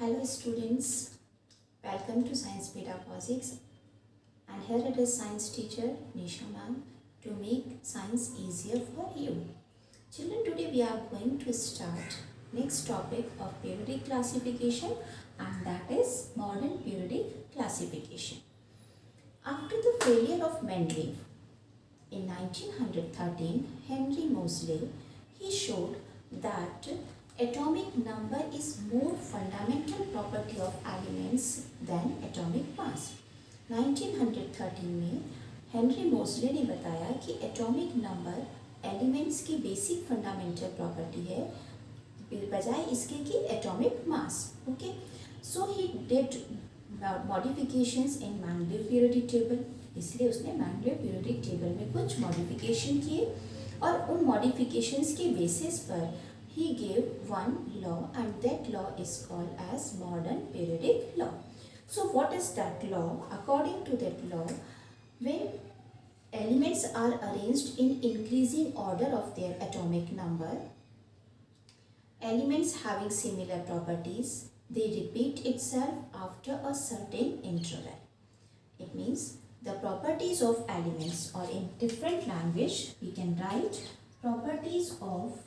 Hello students, welcome to Science Pedagogics, and here it is science teacher Nisha ma'am to make science easier for you. Children, today we are going to start next topic of periodic classification, and that is modern periodic classification. After the failure of Mendeleev in 1913, Henry Moseley, he showed that atomic number is more fundamental property of elements than atomic mass. 1913 में Henry Mosle ने बताया कि atomic number elements की basic fundamental property है बजाय इसके कि atomic mass. Okay, so he did modifications in Mendeleev periodic table. इसलिए उसने मेंडलीव पीरियोडिक टेबल में कुछ मॉडिफिकेशन किए और उन मॉडिफिकेशंस के बेसिस पर he gave one law, and that law is called as modern periodic law. So what is that law? According to that law, when elements are arranged in increasing order of their atomic number, elements having similar properties, they repeat itself after a certain interval. It means the properties of elements, or in different language we can write properties of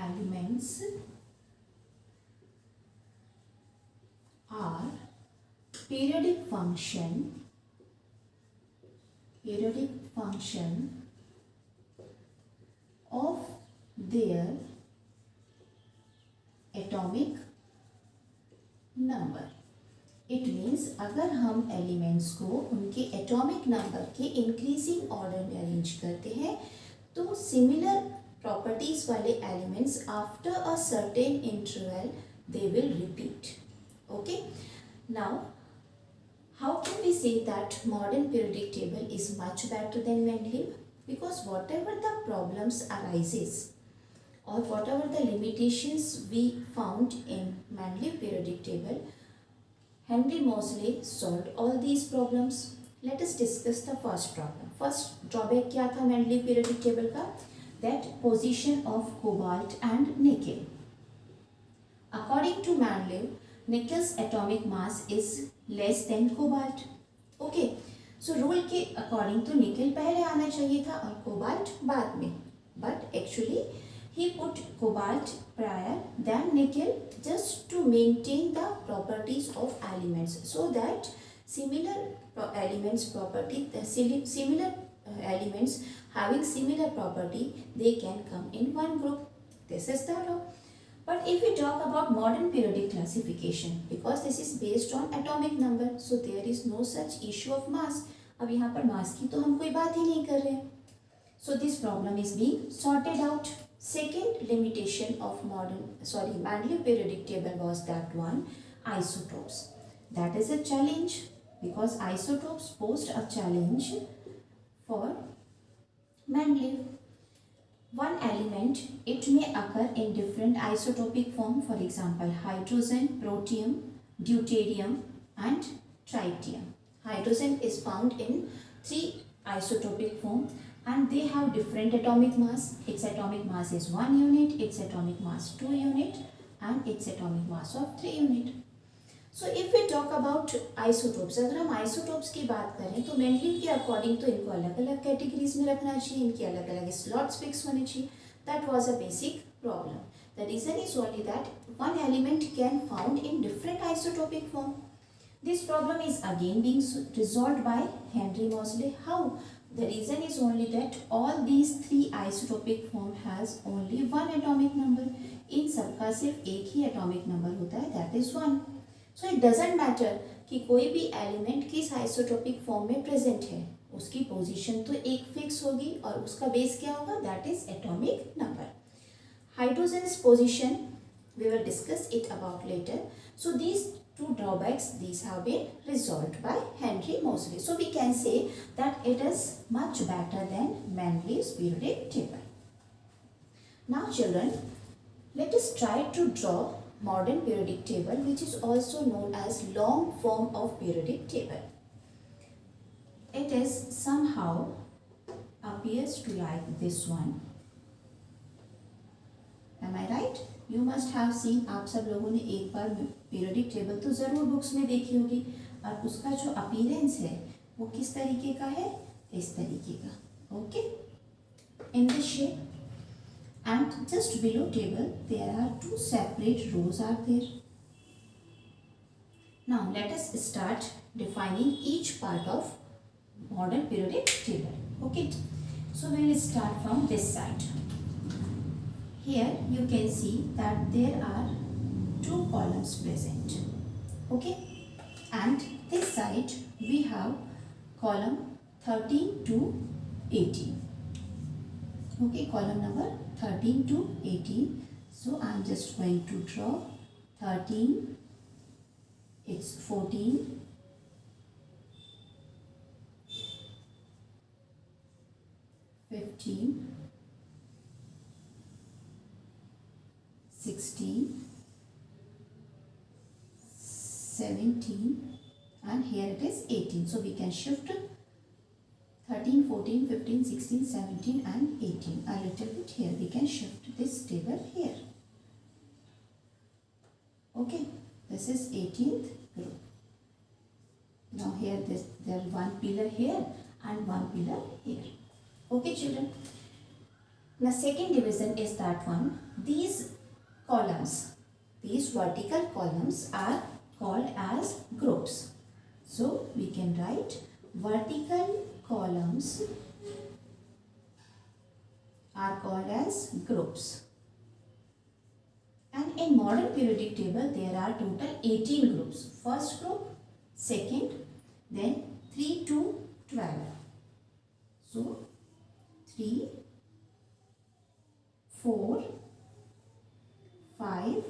elements are periodic function of their atomic number. It means अगर हम elements को उनके atomic number के increasing order में arrange करते हैं तो similar properties वाले elements after a certain interval they will repeat. Okay, now how can we say that modern periodic table is much better than Mendeleev? Because whatever the problems arises or whatever the limitations we found in Mendeleev periodic table, Henry Moseley solved all these problems. Let us discuss the first problem. First drawback क्या था Mendeleev periodic table का? That position of cobalt and nickel. According to Mendeleev, nickel's atomic mass is less than cobalt. Okay, so rule के according to nickel पहले आना चाहिए था और cobalt बाद में. But actually he put cobalt prior than nickel just to maintain the properties of elements, so that similar elements property, similar elements having similar property, they can come in one group. This is the law. But if we talk about modern periodic classification, because this is based on atomic number, so there is no such issue of mass. अब यहाँ पर mass की तो हम कोई बात ही नहीं कर रहे. So this problem is being sorted out. Second limitation of Mendeleev periodic table was that one, isotopes. That is a challenge because isotopes posed a challenge for Mendeleev. One element, it may occur in different isotopic form, for example hydrogen, protium, deuterium and tritium. Hydrogen is found in 3 isotopic form and they have different atomic mass. Its atomic mass is 1 unit, its atomic mass 2 unit and its atomic mass of 3 unit. So if we talk about isotopes, अगर हम isotopes की बात करें तो Mendeleev के according तो इनको अलग अलग कैटेगरीज में रखना चाहिए, इनके अलग अलग स्लॉट्स फिक्स होने चाहिए. That was a basic problem. The reason is only that one element can found in different isotopic form. This problem is again being resolved by Henry Moseley. How? The reason is only that all these 3 isotopic form has only one atomic number. इन सबका सिर्फ एक ही atomic number होता है, that is 1. So it doesn't matter कि कोई भी element किस isotopic form में प्रेजेंट है, उसकी पोजीशन तो एक फिक्स होगी और उसका बेस क्या होगा, that is atomic number. Hydrogens position we will discuss it about later. So these 2 drawbacks, these have been resolved by Henry Moseley. So we can say that it is much better than Mendeleev's periodic table. Now children, let us try to draw modern periodic table, which is also known as long form of periodic table. It is somehow appears to like this one. Am I right? You must have seen, आप सब लोगों ने एक बार periodic table तो ज़रूर books में देखी होगी, और उसका जो अपीयरेंस है वो किस तरीके का है? इस तरीके का, okay, in this shape. And just below table there are two separate rows are there. Now let us start defining each part of modern periodic table. Okay, so we will start from this side. Here you can see that there are two columns present. Okay, and this side we have column 13 to 18. Okay, column number 13 to 18. So I am just going to draw 13, it's 14, 15, 16, 17, and here it is 18. So we can shift 13, 14, 15, 16, 17 and 18. A little bit here. We can shift this table here. Okay. This is 18th group. Now here there is one pillar here and one pillar here. Okay children. The second division is that one. These columns, these vertical columns are called as groups. So we can write vertical columns are called as groups. And in modern periodic table there are total 18 groups. First group, second, then 3 to 12. So 3, 4, 5,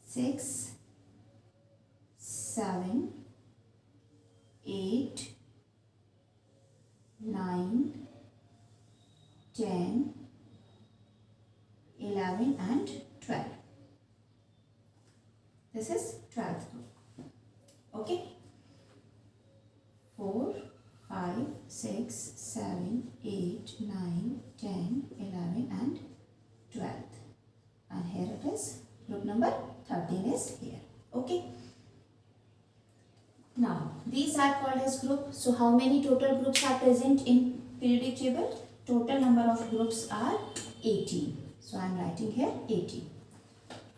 6, 7, 8, 9, 10, 11 and 12. This is 12th group. Okay. 4, 5, 6, 7, 8, 9, 10, 11 and 12th. And here it is. Group number 13 is here. Okay. Now, these are called as group. So, how many total groups are present in periodic table? Total number of groups are 18. So, I am writing here 18.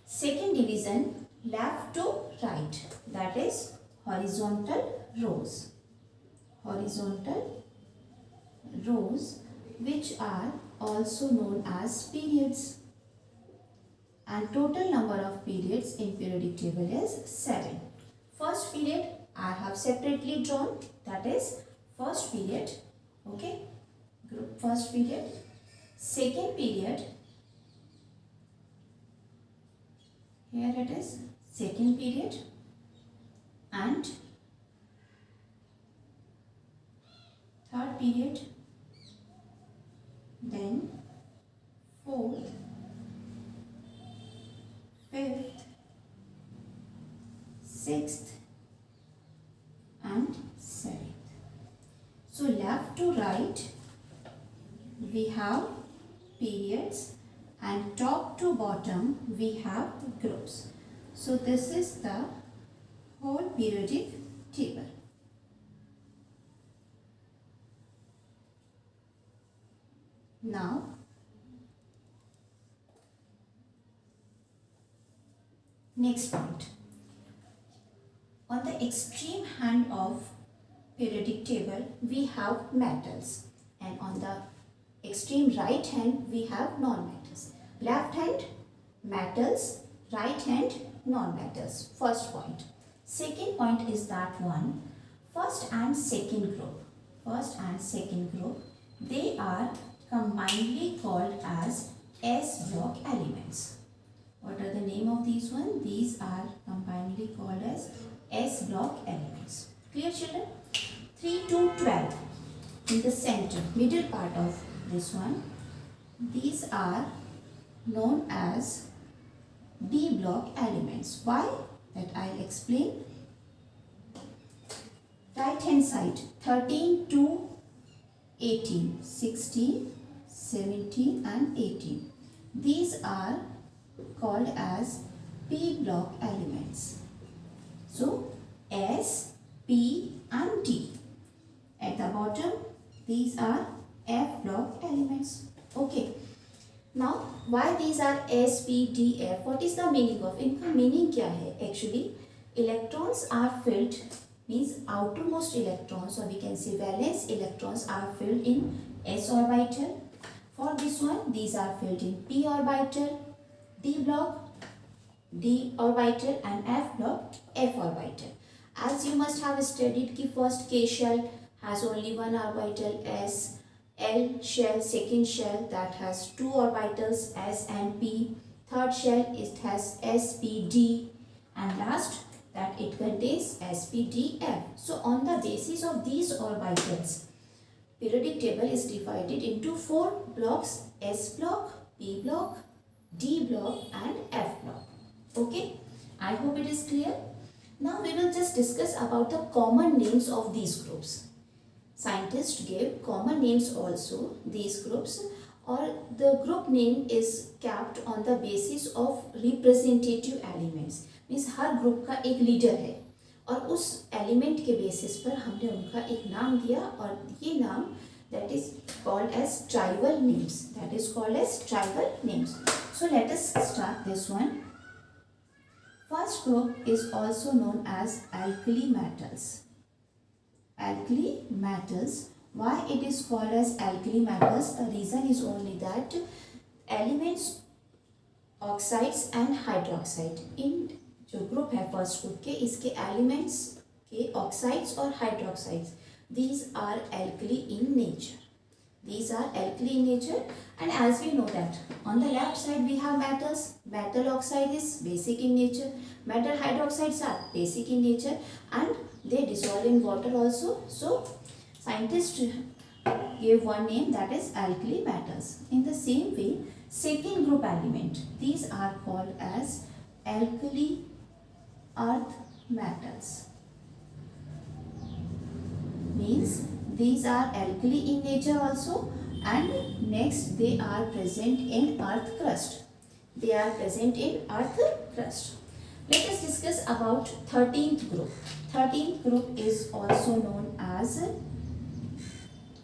Second division, left to right. That is horizontal rows. Horizontal rows, which are also known as periods. And total number of periods in periodic table is 7. First period I have separately drawn, that is first period, okay, group first period. Second period, here it is second period, and third period, then fourth, fifth, sixth and 7th. So left to right we have periods and top to bottom we have groups. So this is the whole periodic table. Now next point. On the extreme hand of periodic table we have metals, and on the extreme right hand we have non-metals. Left hand metals, right hand non-metals. First point. Second point is that one, first and second group. First and second group, they are combinedly called as S block elements. What are the name of these one? These are combinedly called as S block elements. Clear children? 3 to 12 in the center, middle part of this one. These are known as D block elements. Why? That I'll explain. Right hand side, 13 to 18, 16, 17 and 18. these are called as p block elements. So S, P and D. At the bottom these are F block elements. Okay, now why these are S, P, D, F? What is the meaning of? इनका meaning क्या है? Actually electrons are filled, means outermost electrons, or we can say valence electrons are filled in S orbital. For this one, these are filled in p orbital, D block, D orbital and F block, F orbital. As you must have studied कि first K shell has only one orbital S, L shell, second shell that has two orbitals S and P, third shell it has S, P, D and last that it contains S, P, D, F. So on the basis of these orbitals, periodic table is divided into 4 blocks: S block, P block, D block and F block. Okay, I hope it is clear. Now we will just discuss about the common names of these groups. Scientists gave common names also these groups, or the group name is kept on the basis of representative elements. Means her group का एक leader है और उस element के basis पर हमने उनका एक नाम दिया और ये नाम that is called as tribal names. That is called as tribal names. So let us start this one. First group is also known as alkali metals. Alkali metals. Why it is called as alkali metals? The reason is only that elements oxides and hydroxide in जो group है first group के, इसके elements के oxides और hydroxides, these are alkali in nature. These are alkali in nature, and as we know that on the left side we have metals. Metal oxide is basic in nature. Metal hydroxides are basic in nature and they dissolve in water also. So scientists gave one name, that is alkali metals. In the same way, second group element, these are called as alkali earth metals. Means these are alkali in nature also, and next they are present in earth crust. They are present in earth crust. Let us discuss about 13th group. 13th group is also known as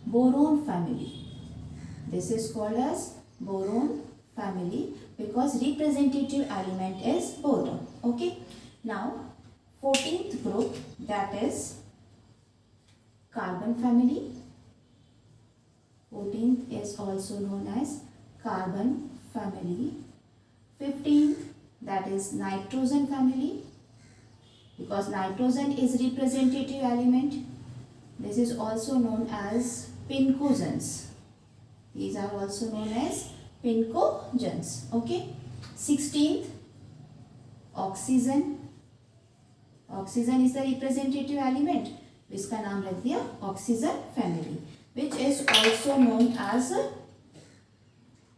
boron family. This is called as boron family because representative element is boron. Okay. Now 14th group, that is carbon family. 14th is also known as carbon family. 15th, that is nitrogen family because nitrogen is representative element. This is also known as pincogens. These are also known as pincogens. Okay. 16th, oxygen. Oxygen is the representative element. इसका नाम रख दिया oxygen family, which is also known as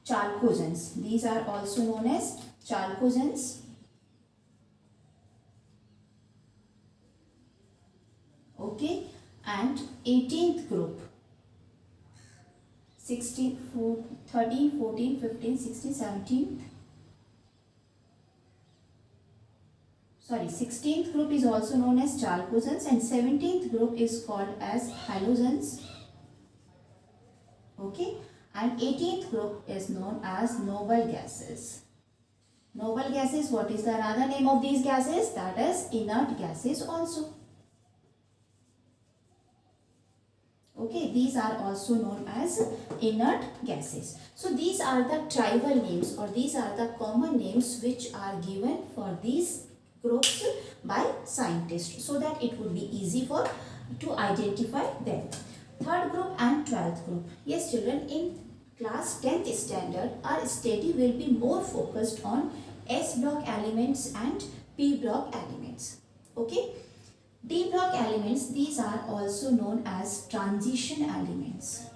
chalcogens. These are also known as chalcogens. Okay, and 18th group, 16, 13, 14, 15, 16, 17. Sorry, 16th group is also known as chalcogens and 17th group is called as halogens. Okay, and 18th group is known as noble gases. Noble gases, what is the other name of these gases? That is inert gases also. Okay, these are also known as inert gases. So these are the tribal names, or these are the common names which are given for these groups by scientists so that it would be easy for to identify them. Third group and 12th group. Yes children, in class 10th standard our study will be more focused on S block elements and P block elements. Okay, D block elements, these are also known as transition elements.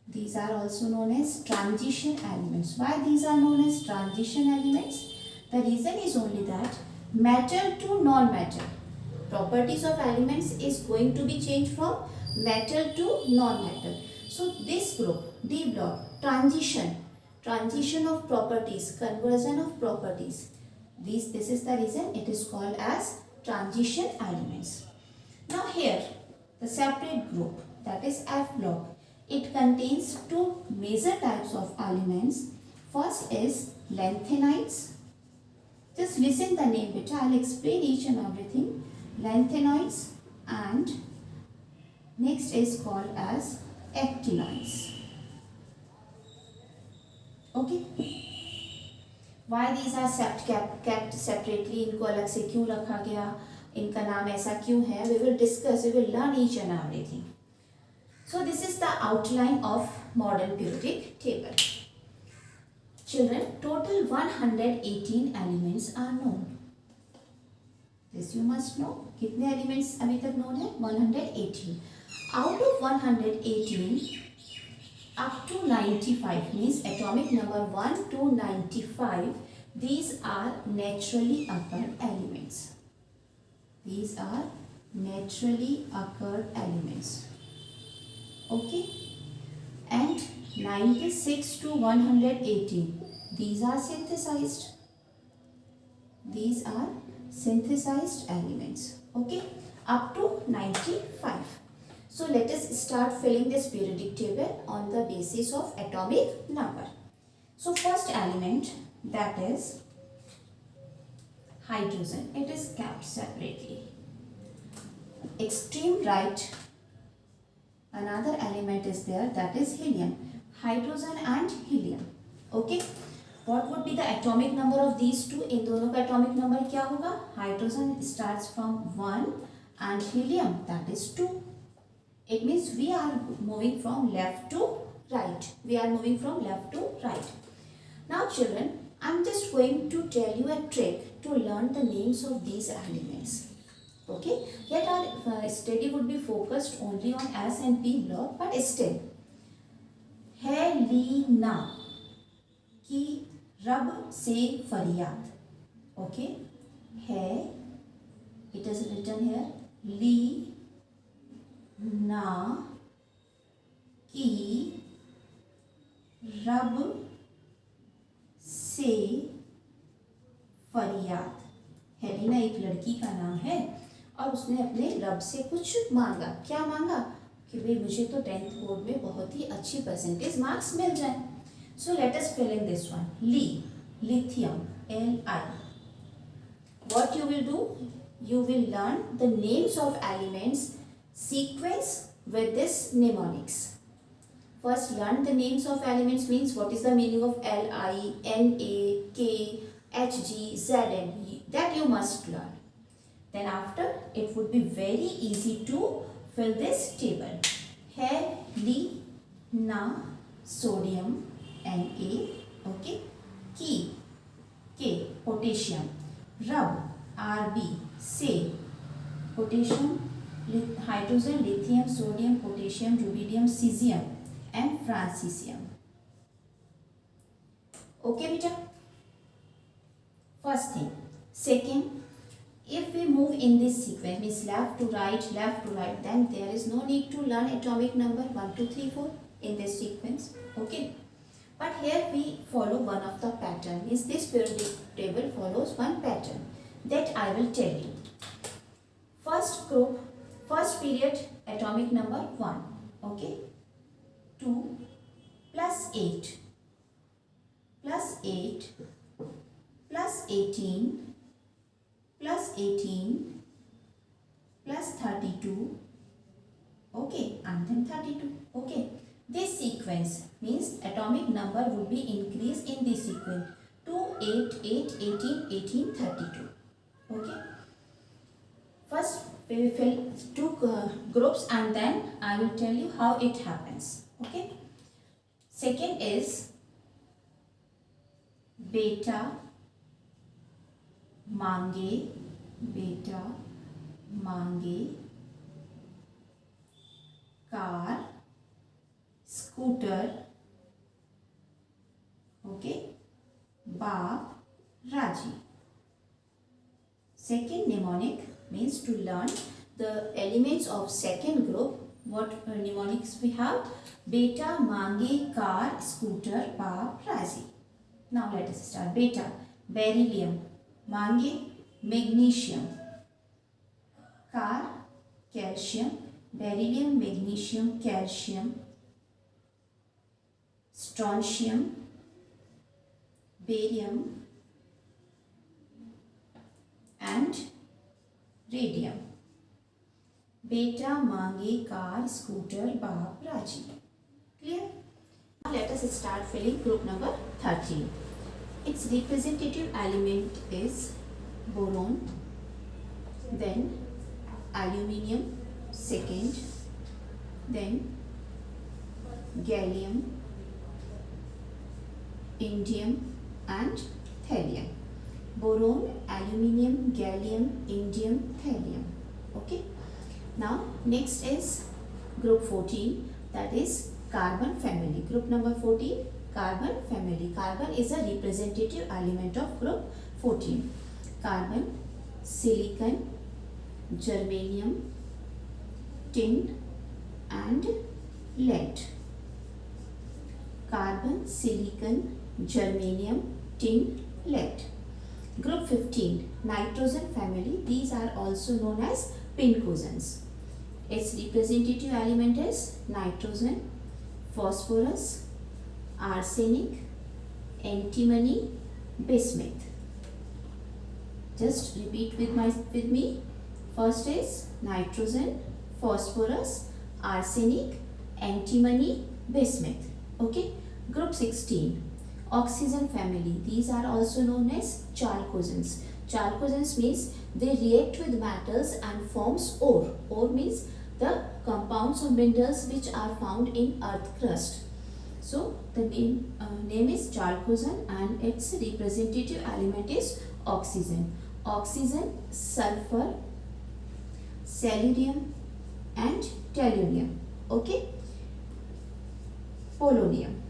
These are also known as transition elements. Why these are known as transition elements? The reason is only that metal to non-metal, properties of elements is going to be changed from metal to non-metal. So this group D block, transition transition of properties, conversion of properties. This is the reason it is called as transition elements. Now here the separate group, that is F block. It contains two major types of elements. First is lanthanides. Just listen the name beta. I will explain each and everything. Lanthanoids, and next is called as actinoids. Okay. Why these are kept separately? इनको अलग से क्यों रखा गया? इनका नाम ऐसा क्यों है? We will discuss. We will learn each and everything. So this is the outline of modern periodic table. Children, total 118 elements are known. This you must know. कितने elements अभी तक known है? 118. Out of 118, up to 95 means atomic number 1 to 95. These are naturally occurred elements. These are naturally occurred elements. Okay, and 96 to 118, these are synthesized. These are synthesized elements. Okay, up to 95. So let us start filling this periodic table on the basis of atomic number. So first element, that is hydrogen. It is kept separately. Extreme right, another element is there, that is helium. Hydrogen and helium. Okay, what would be the atomic number of these two? इन दोनों का atomic number क्या होगा? Hydrogen starts from 1 and helium, that is 2. It means we are moving from left to right. We are moving from left to right. Now children, I am just going to tell you a trick to learn the names of these elements. Okay, yet our study would be focused only on S and P block, but still. हेलिना की रब से फरियाद. Okay, है, it is written here, ली ना की रब से फरियाद. हेलिना एक लड़की का नाम है और उसने अपने रब से कुछ मांगा. क्या मांगा? कि भाई मुझे तो 10th बोर्ड में बहुत ही अच्छी परसेंटेज मार्क्स मिल जाए. So let us fill in this one. Li, lithium, Li. What you will do? You will learn the names of elements sequence with this mnemonics. First learn the names of elements means what is the meaning of Li, Na, K, Hg, Zn. That you must learn. Then after it would be very easy to fill this table. है ली ना sodium Na. Okay. की K potassium. रब Rb से potassium, hydrogen, lithium, sodium, potassium, rubidium, caesium and francium. Okay बेटा, first thing. Second, if we move in this sequence means left to right, then there is no need to learn atomic number 1 2 3 4 in this sequence. Okay, but here we follow one of the pattern. Means this periodic table follows one pattern that I will tell you. First group, first period, atomic number 1. Okay, 2 plus 8 plus 8 plus 18 plus 18 plus 32, okay, and then 32. Okay, this sequence means atomic number would be increased in this sequence: 2 8 8 18 18 32. Okay, first we will fill two groups and then I will tell you how it happens. Okay, second is beta मांगे, बेटा मांगे, car, scooter, okay, बाप, राजी. Second mnemonic means to learn the elements of second group What mnemonics we have? Beta मांगे car, scooter, बाप राजी. Now let us start. Beta, beryllium. मांगे, magnesium. Car, calcium. Beryllium, magnesium, calcium. Strontium, barium, and radium. Beta मांगे car scooter बाप राजी. Clear? Now let us start filling group number 13. Its representative element is boron, then aluminium, second, then gallium, indium, and thallium. Boron, aluminium, gallium, indium, thallium. Okay. Now next is group 14, that is carbon family. Group number 14, carbon family. Carbon is a representative element of group 14. Carbon, silicon, germanium, tin, and lead. Carbon, silicon, germanium, tin, lead. Group 15, nitrogen family. These are also known as pincosans. Its representative element is nitrogen, phosphorus, arsenic, antimony, bismuth. Just repeat with me. First is nitrogen, phosphorus, arsenic, antimony, bismuth. Okay. Group 16, oxygen family. These are also known as chalcosans. Chalcosans means they react with metals and forms ore. Ore means the compounds of minerals which are found in earth crust. So the name is chalcosan and its representative element is oxygen. Oxygen, sulfur, selenium, and tellurium. Okay. Polonium.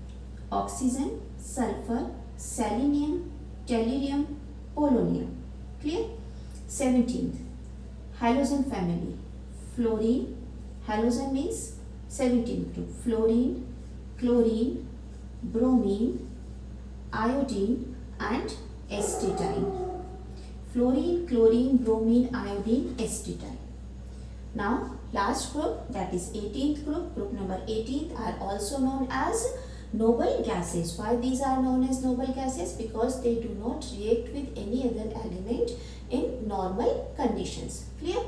Oxygen, sulfur, selenium, tellurium, polonium. Clear? 17th, halogen family. Fluorine. Halogen means 17th group. Fluorine, chlorine, bromine, iodine, and acetylene. Fluorine, chlorine, bromine, iodine, acetylene. Now last group, that is 18th group. Group number 18th are also known as noble gases. Why these are known as noble gases? Because they do not react with any other element in normal conditions. Clear?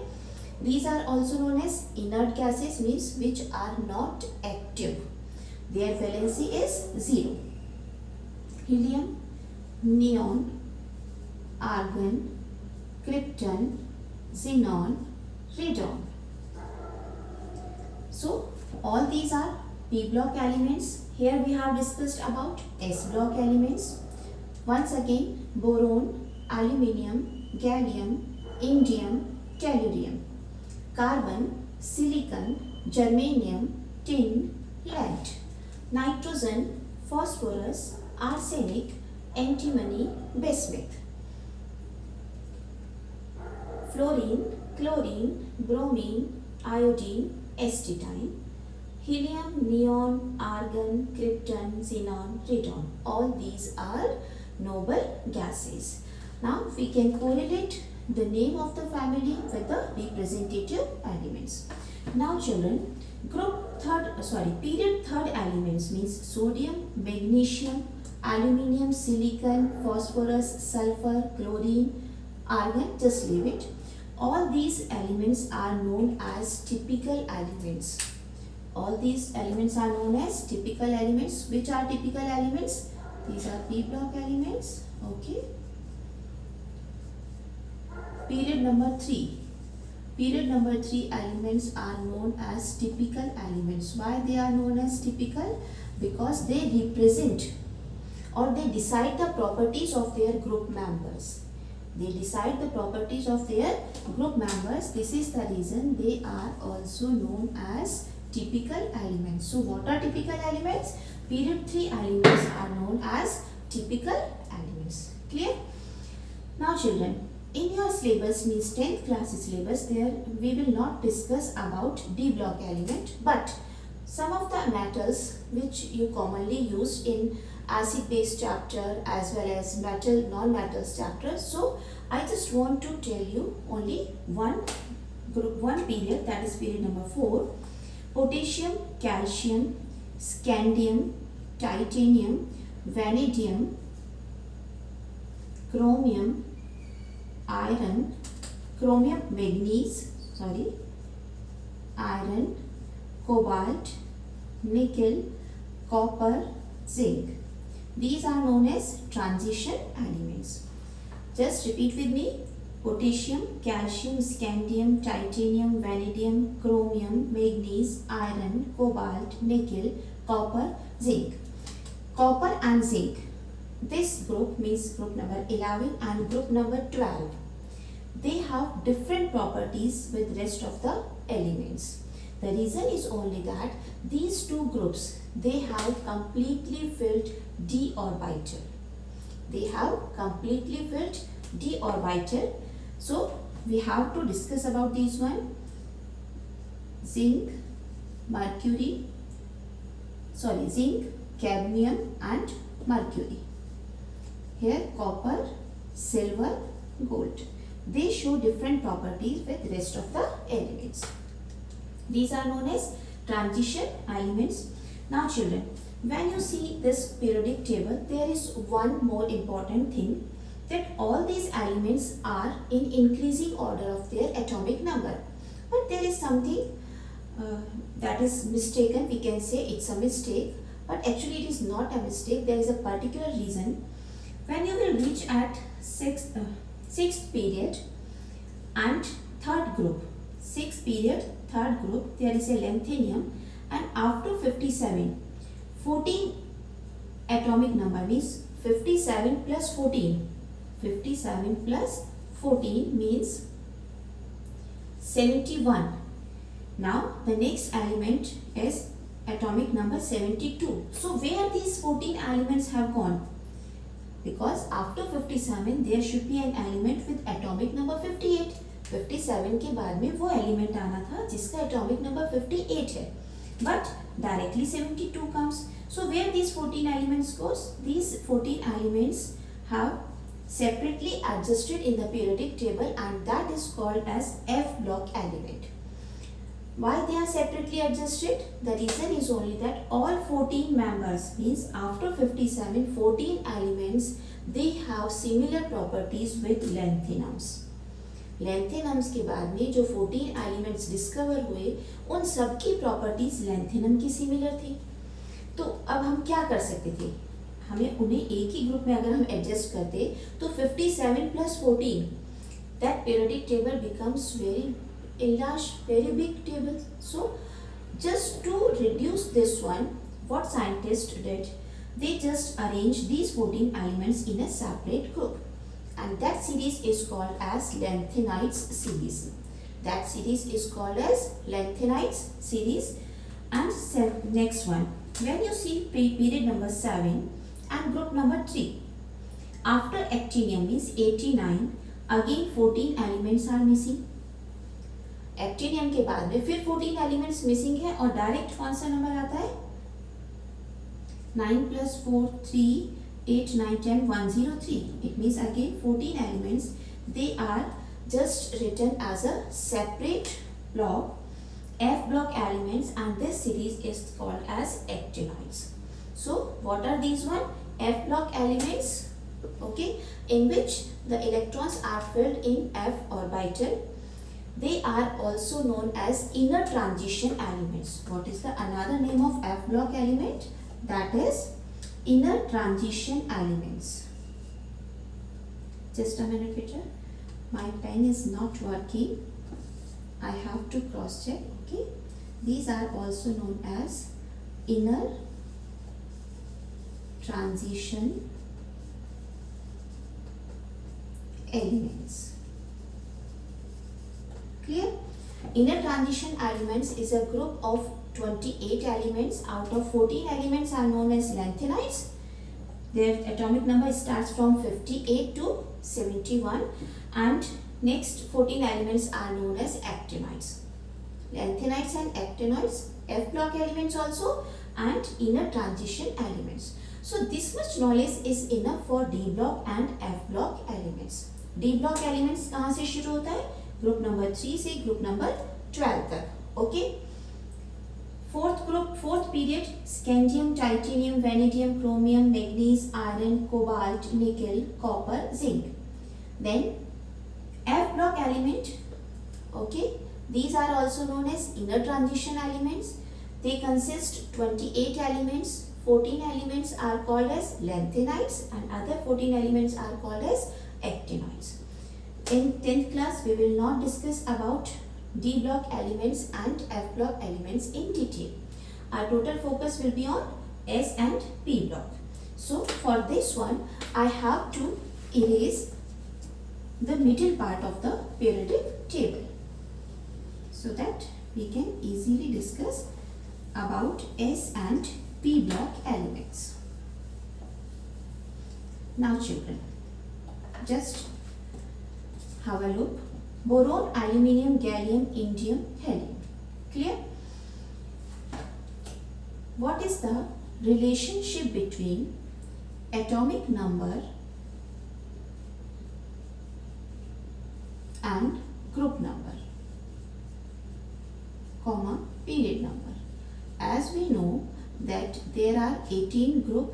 These are also known as inert gases, means which are not active. Their valency is 0. Helium, neon, argon, krypton, xenon, radon. So all these are p block elements. Here we have discussed about s block elements. Once again, boron, aluminium, gallium, indium, tellurium. Carbon, silicon, germanium, tin, lead. Nitrogen, phosphorus, arsenic, antimony, bismuth. Fluorine, chlorine, bromine, iodine, acetylene. Helium, neon, argon, krypton, xenon, radon. All these are noble gases. Now we can correlate the name of the family with the representative elements. Now children, period third elements means sodium, magnesium, aluminium, silicon, phosphorus, sulfur, chlorine, argon, just leave it. All these elements are known as typical elements. All these elements are known as typical elements. Which are typical elements? These are p block elements. Okay. Period number 3. Period number 3 elements are known as typical elements. Why they are known as typical? Because they represent or they decide the properties of their group members. They decide the properties of their group members. This is the reason they are also known as typical elements. So what are typical elements? Period 3 elements are known as typical elements. Clear? Now children, In your syllabus, means 10th class syllabus, there we will not discuss about D block element, but some of the metals which you commonly use in acid base chapter as well as metal non-metals chapter. So I just want to tell you only one period, that is period number 4. Potassium, calcium, scandium, titanium, vanadium, chromium, iron, chromium manganese, iron, cobalt, nickel, copper, zinc. These are known as transition elements. Just repeat with me. Potassium, calcium, scandium, titanium, vanadium, chromium, manganese, iron, cobalt, nickel, copper, zinc. Copper and zinc. This group means group number 11 and group number 12. They have different properties with rest of the elements. The reason is only that these two groups, they have completely filled d orbital. They have completely filled d orbital. So we have to discuss about these one. Zinc, cadmium and mercury. Here copper, silver, gold. They show different properties with rest of the elements. These are known as transition elements. Now children, when you see this periodic table, there is one more important thing, that all these elements are in increasing order of their atomic number. But there is something that is mistaken. We can say it's a mistake, but actually it is not a mistake. There is a particular reason. When you will reach at sixth period and third group, sixth period, third group, there is a lanthanum, and after 57, 14 atomic number means 57 plus 14. 57 plus 14 means 71. Now the next element is atomic number 72. So where these 14 elements have gone? Because after 57 there should be an element with atomic number 58. 57 के बाद में वो element आना था जिसका atomic number 58 है, but directly 72 comes. So where these 14 elements goes? These 14 elements have separately adjusted in the periodic table, and that is called as F block element. Why they are separately adjusted? The reason is only that all 14 members, means after 57, 14 elements, they have similar properties with lanthanums. लैंथेनम्स के बाद में जो 14 elements discover हुए, उन सब की properties lanthanum की similar थी. तो अब हम क्या कर सकते थे? हमें उन्हें एक ही ग्रुप में अगर हम एडजस्ट करते तो 57 plus 14, that periodic table becomes very large, very big table. So just to reduce this one, what scientist did, they just arrange these 14 elements in a separate group. And that series is called as lanthanides series. That series is called as lanthanides series. And next one, when you see period number 7 and group number 3, after actinium means 89, again 14 elements are missing. Actinium के बाद में फिर 14 elements missing है, और direct कौन सा number आता है? 9 plus 4, 3, 8, 9, 10, 103. It means again 14 elements. They are just written as a separate block, F block elements, and this series is called as actinides. So what are these one? F block elements, okay, in which the electrons are filled in F orbital. They are also known as inner transition elements. What is the another name of F block element? That is inner transition elements. Just a minute, Peter. My pen is not working. I have to cross check. Okay. These are also known as inner transition elements. Clear? Inner transition elements is a group of 28 elements. Out of 14 elements are known as lanthanides, Their atomic number starts from 58 to 71, and next 14 elements are known as actinides. Lanthanides and actinoids, F block elements also, and inner transition elements. So this much knowledge is enough for D block and F block elements. D block elements कहाँ से शुरू होता है? Group number 3 से group number 12 तक. Okay. Fourth group, fourth period, scandium, titanium, vanadium, chromium, manganese, iron, cobalt, nickel, copper, zinc. Then F block element, okay, these are also known as inner transition elements. They consist 28 elements. 14 elements are called as lanthanides and other 14 elements are called as actinoids. In 10th class we will not discuss about D block elements and F block elements in detail. Our total focus will be on S and P block. So for this one I have to erase the middle part of the periodic table so that we can easily discuss about S and P block elements. Now children, just have a look. Boron, aluminium, gallium, indium, helium. Clear? What is the relationship between atomic number and group number, comma, period number? As we know that there are 18 group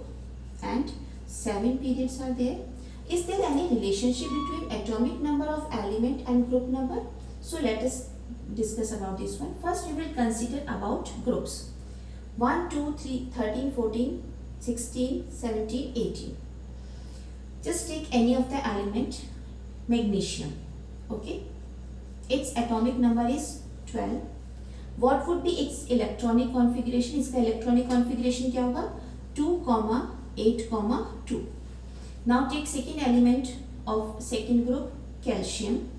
and 7 periods are there. Is there any relationship between atomic number of element and group number? So let us discuss about this one. First we will consider about groups. 1, 2, 3, 13, 14, 16, 17, 18. Just take any of the element. Magnesium. Okay. Its atomic number is 12. What would be its electronic configuration? इसका electronic configuration क्या होगा? 2,8,2. Now take second element of second group, calcium.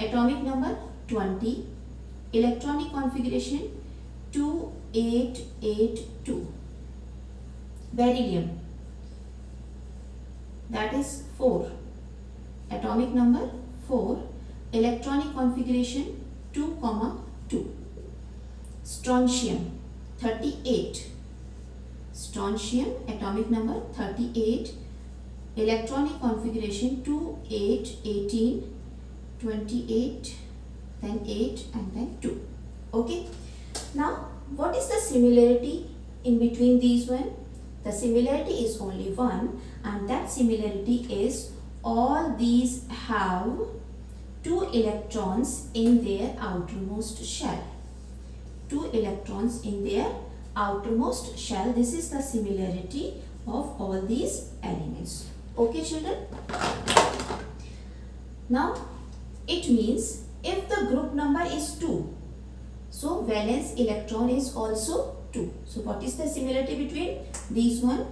Atomic number 20. Electronic configuration 2,8,8,2. Beryllium, that is 4. Atomic number 4. Electronic configuration 2,2. Strontium 38. Strontium, atomic number 38. Electronic configuration 2, 8, 18, 28, then 8 and then 2. Okay. Now what is the similarity in between these one? The similarity is only one, and that similarity is all these have 2 electrons in their outermost shell. 2 electrons in their outermost shell. This is the similarity of all these elements. Okay children. Now it means if the group number is 2, so valence electron is also 2. So what is the similarity between these one?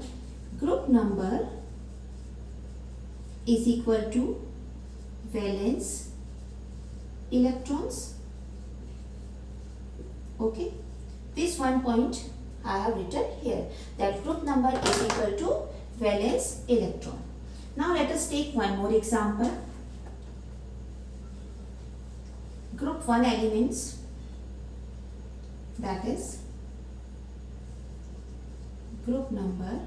Group number is equal to valence electrons. Okay, this one point I have written here, that group number is equal to valence electron. Now let us take one more example. Group 1 elements, that is group number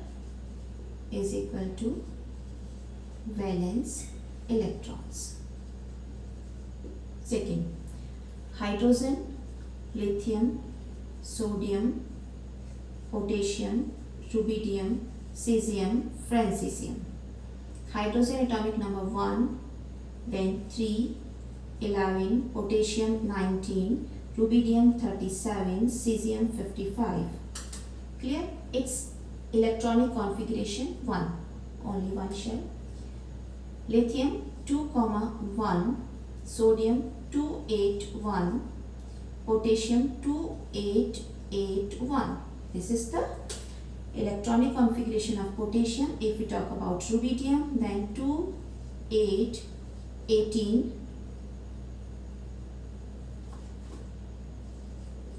is equal to valence electrons. Second, hydrogen, lithium, sodium, potassium, rubidium, cesium, francesium. Hydrogen atomic number 1, then 3, 11, potassium 19, rubidium 37, cesium 55. Clear? Its electronic configuration 1, only one shell. Lithium 2,1, sodium 281, potassium 2881. This is the electronic configuration of potassium. If we talk about rubidium, then 2, 8, 18,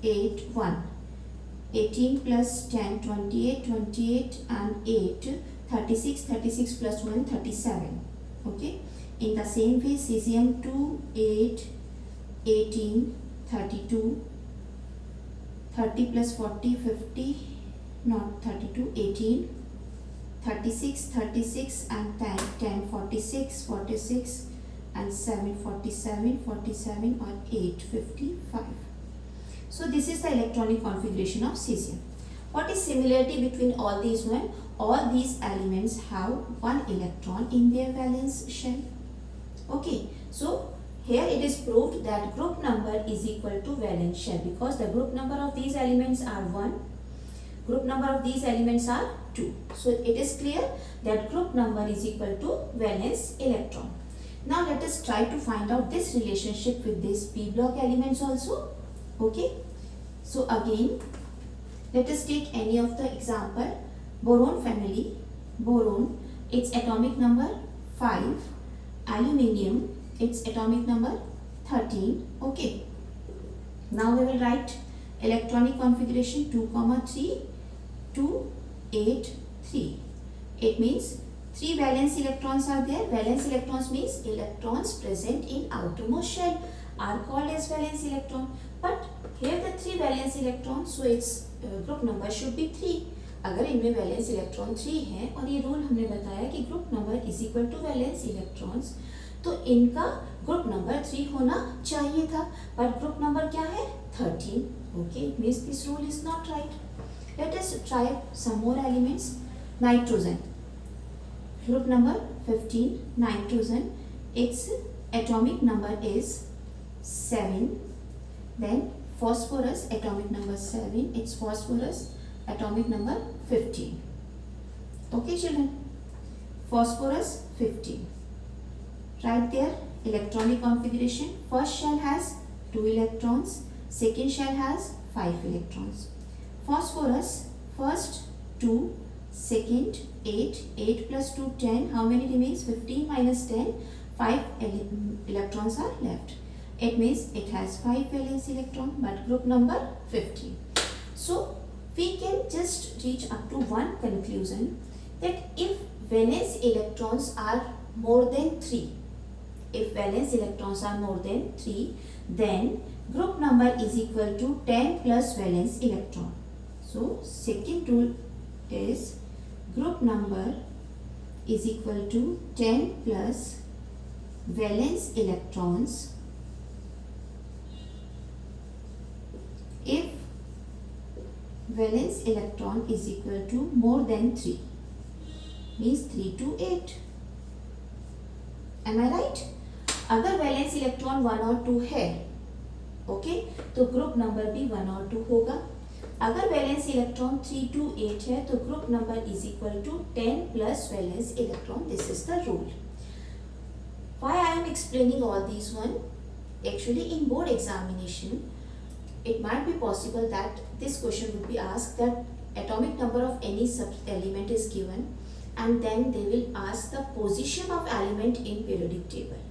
8, 1. 18 plus 10, 28, 28 and 8, 36, 36 plus 1, 37. Okay. In the same way, cesium 2, 8, 18, 32, 30 plus 40, 50, not 32, 18, 36, 36 and 10, 10, 46, 46 and 7, 47, 47 or 8, 55. So this is the electronic configuration of cesium. What is similarity between all these one? All these elements have one electron in their valence shell. Okay, so here it is proved that group number is equal to valence shell because the group number of these elements are 1. Group number of these elements are 2. So it is clear that group number is equal to valence electron. Now let us try to find out this relationship with these p block elements also. Okay. So again, let us take any of the example. Boron family. Boron, its atomic number 5. Aluminium, its atomic number 13. Okay. Now we will write electronic configuration 2, 3, 2, 8, 3. It means 3 valence electrons are there. Valence electrons means electrons present in outermost shell are called as valence electron. But here the 3 valence electrons, so its group number should be 3. अगर इनमें valence electron 3 है और ये rule हमने बताया कि group number is equal to valence electrons, तो इनका ग्रुप नंबर 3 होना चाहिए था, बट ग्रुप नंबर क्या है 13. Okay, it means this rule is not right. Let us try some more elements. Nitrogen, group number 15. Nitrogen, its atomic number is 7. Then phosphorus, atomic number 7, it's phosphorus, atomic number 15. Okay children, phosphorus 15. Right there, electronic configuration. First shell has 2 electrons, second shell has 5 electrons. Phosphorus, first 2, second 8, 8 plus 2, 10. How many remains? 15 minus 10, 5 electrons are left. It means it has 5 valence electron, but group number 15. So we can just reach up to one conclusion, that if valence electrons are more than 3, if valence electrons are more than 3, then group number is equal to 10 plus valence electron. So second rule is group number is equal to 10 plus valence electrons if valence electron is equal to more than 3, means 3 to 8. Am I right? अगर valence electron 1 और 2 है, okay, तो group number भी 1 और 2 होगा. अगर valence electron 3 to 8 है, तो group number is equal to 10 plus valence electron. This is the rule. Why I am explaining all these one? Actually, in board examination, it might be possible that this question would be asked that atomic number of any element is given and then they will ask the position of element in periodic table.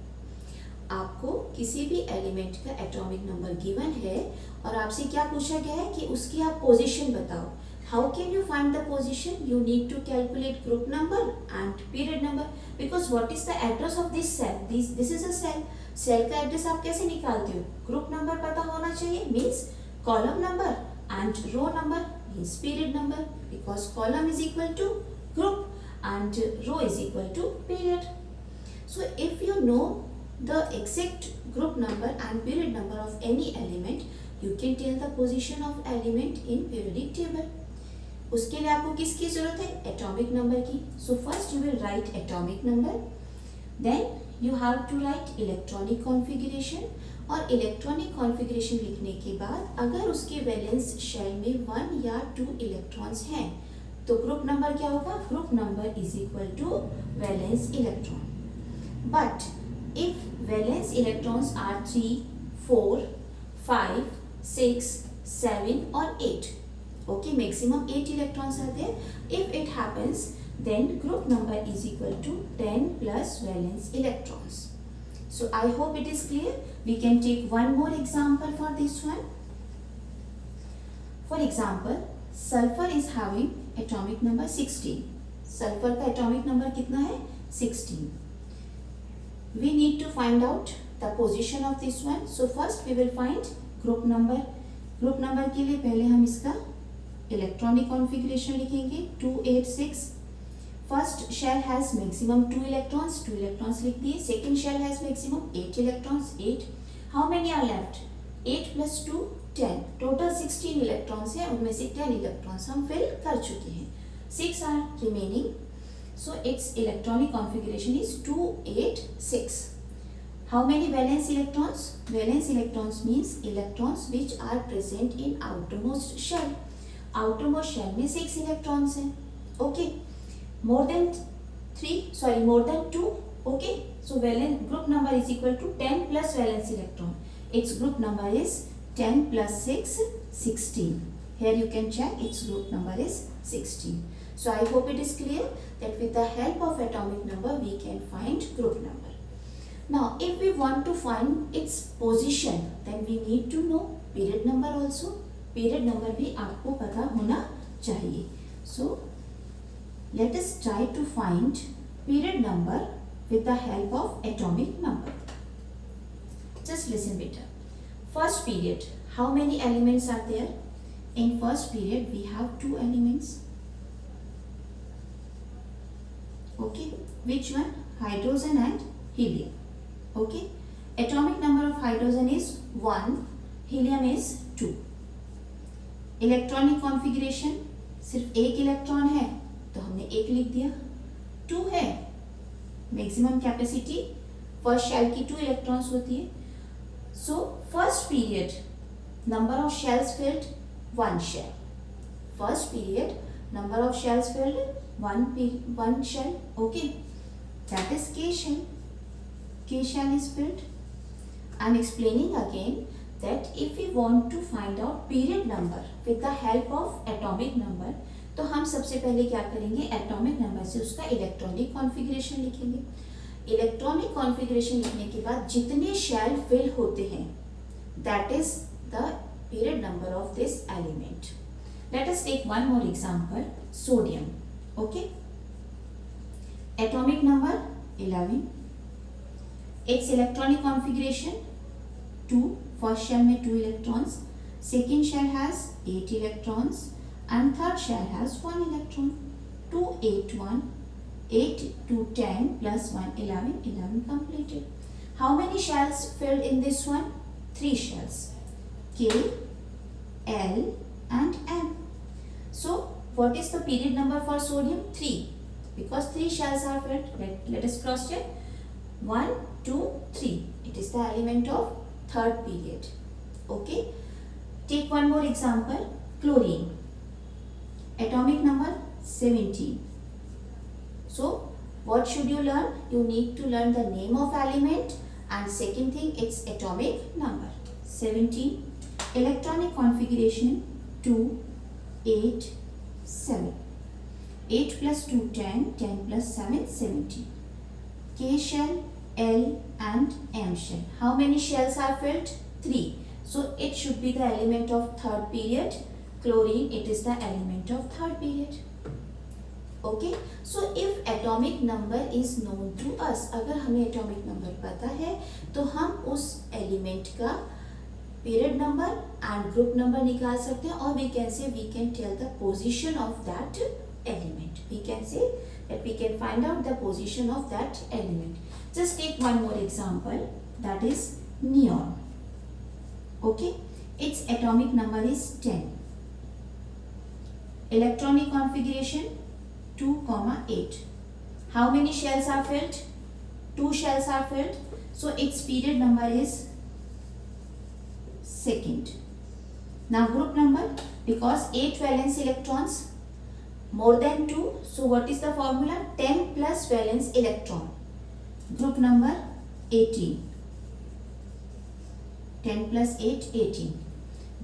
आपको किसी भी element का atomic number given है और आपसे क्या पूछा गया है कि उसकी आप पोजीशन बताओ. How can you find the position? You need to calculate group number and period number, because what is the address of this cell? This is a cell. Cell का एड्रेस आप कैसे निकालते हो? ग्रुप नंबर पता होना चाहिए, means column number, and row number means period number, because column is equal to group and row is equal to period. So if you know the exact group number and period number of any element, you can tell the position of element in periodic table. उसके लिए आपको किसकी जरूरत है? Atomic number की. So first you will write atomic number, then you have to write electronic configuration, और electronic configuration लिखने के बाद अगर उसके वैलेंस शेल में 1 या 2 इलेक्ट्रॉन्स हैं, तो ग्रुप नंबर क्या होगा? Group number is equal to valence electron. But if valence electrons are 3, 4, 5, 6, 7 और 8, okay, maximum 8 electrons are there. If it happens, then group number is equal to 10 plus valence electrons. So I hope it is clear. We can take one more example for this one. For example, sulfur is having atomic number 16. Sulphur का atomic number कितना है 16. We need to find out the position of this one. So first we will find group number. Group number के लिए पहले हम इसका electronic configuration लिखेंगे 286. First shell has maximum 2 electrons, 2 electrons लिख दिए. Second shell has maximum 8 electrons, 8. How many are left? 8 plus 2 10. Total 16 electrons है, उनमें से 10 इलेक्ट्रॉन्स हम फिल कर चुके हैं. 6 are remaining. So its electronic configuration is 286. How many valence electrons? Valence electrons means electrons which are present in outermost shell. Outermost shell में 6 electrons हैं. Okay. More than 2. Okay. So valence group number is equal to 10 plus valence electron. Its group number is 10 plus 6 16. Here you can check its group number is 16. So I hope it is clear that with the help of atomic number we can find group number. Now if we want to find its position then we need to know period number also. Period number भी आपको पता होना चाहिए. So let us try to find period number with the help of atomic number. Just listen better. First period, how many elements are there? In first period we have 2 elements. Okay, which one? Hydrogen and helium. Okay, atomic number of hydrogen is 1, helium is 2. Electronic configuration सिर्फ एक electron है तो हमने एक लिख दिया. 2 है maximum capacity, first shell की 2 इलेक्ट्रॉन्स होती है. So first period number of shells filled 1 shell. First period number of shells filled one shell. Okay, that is K shell. K shell is filled. I am explaining again that if we want to find out period number with the help of atomic number, तो हम सबसे पहले क्या करेंगे? Atomic number से उसका electronic configuration लिखेंगे. Electronic configuration लिखने के बाद जितने शेल फिल होते हैं that is the period number of this element. Let us take one more example. Sodium. Okay, atomic number 11. Its electronic configuration 2. First shell में 2 electrons, second shell has 8 electrons and third shell has 1 electron. 2 8 1, 8 2 10 plus 1 11, 11 completed. How many shells filled in this one? 3 shells, K, L and M. So what is the period number for sodium? 3, because 3 shells are filled. Let us cross check. 1 2 3. It is the element of third period. Okay, take one more example. Chlorine, atomic number 17. So what should you learn? You need to learn the name of element and second thing its atomic number. 17. Electronic configuration 2 8 7. 8 plus 2 10, 10 plus 7 17. K shell, L and M shell. How many shells are filled? 3. So it should be the element of third period. Chlorine, it is the element of third period. Okay, so if atomic number is known to us, अगर हमें atomic number पता है तो हम उस element का period number and group number निकाल सकते हैं. और we can tell the position of that element. We can say that we can find out the position of that element. Just take one more example, that is neon. Okay, its atomic number is 10. Electronic configuration 2, 8. How many shells are filled? 2 shells are filled. So its period number is second. Now group number, because 8 valence electrons more than 2, so what is the formula? 10 plus valence electron. Group number 18. 10 plus 8 18.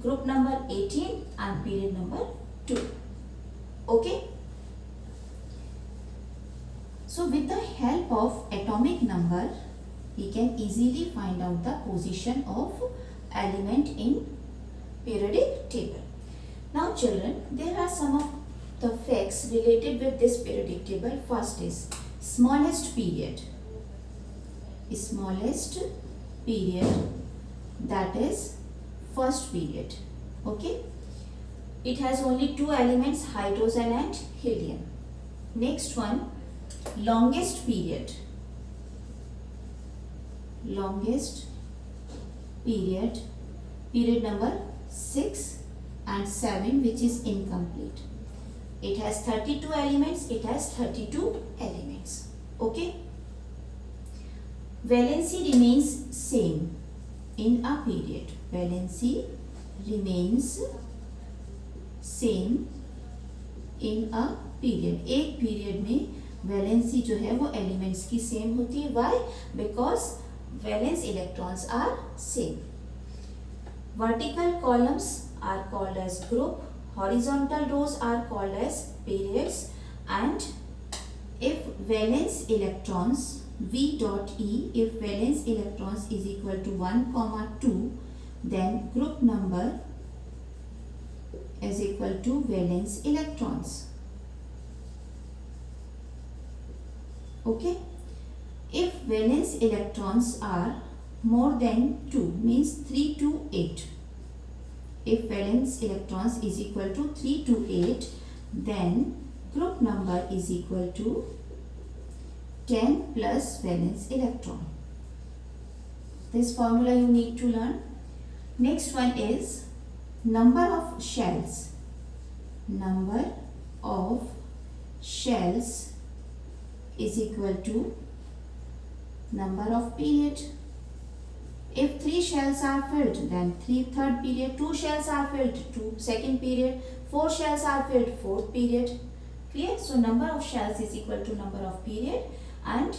Group number 18 and period number 2. Okay, so with the help of atomic number we can easily find out the position of element in periodic table. Now children, there are some of the facts index related with this periodic table. First is smallest period. Smallest period, that is first period. Okay. It has only two elements, hydrogen and helium. Next one, longest period. Longest period, period number 6 and 7, which is incomplete. It has 32 elements. It has 32 elements. Okay. Valency remains same in a period. Valency remains same in a period. एक period में valency जो है वो elements की same होती है. Why? Because valence electrons are same. Vertical columns are called as group. Horizontal rows are called as periods. And if valence electrons V dot E, if valence electrons is equal to 1, 2, then group number is equal to valence electrons. Okay. If valence electrons are more than 2, means 3 to 8. If valence electrons is equal to 3 to 8, then group number is equal to 10 plus valence electron. This formula you need to learn. Next one is number of shells. Number of shells is equal to number of period. If 3 shells are filled, then third period. 2 shells are filled, second period. 4 shells are filled, fourth period. Clear? So number of shells is equal to number of period, and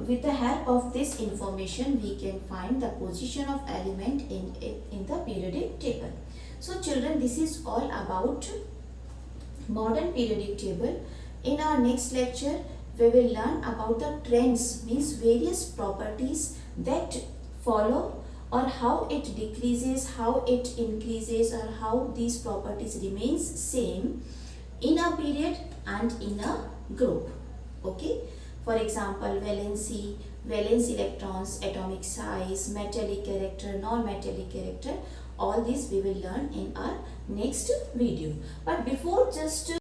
with the help of this information we can find the position of element in the periodic table. So children, this is all about modern periodic table. In our next lecture we will learn about the trends, means various properties that follow, or how it decreases, how it increases, or how these properties remains same in a period and in a group. Okay. For example, valency, valence electrons, atomic size, metallic character, non-metallic character, all these we will learn in our next video. But before just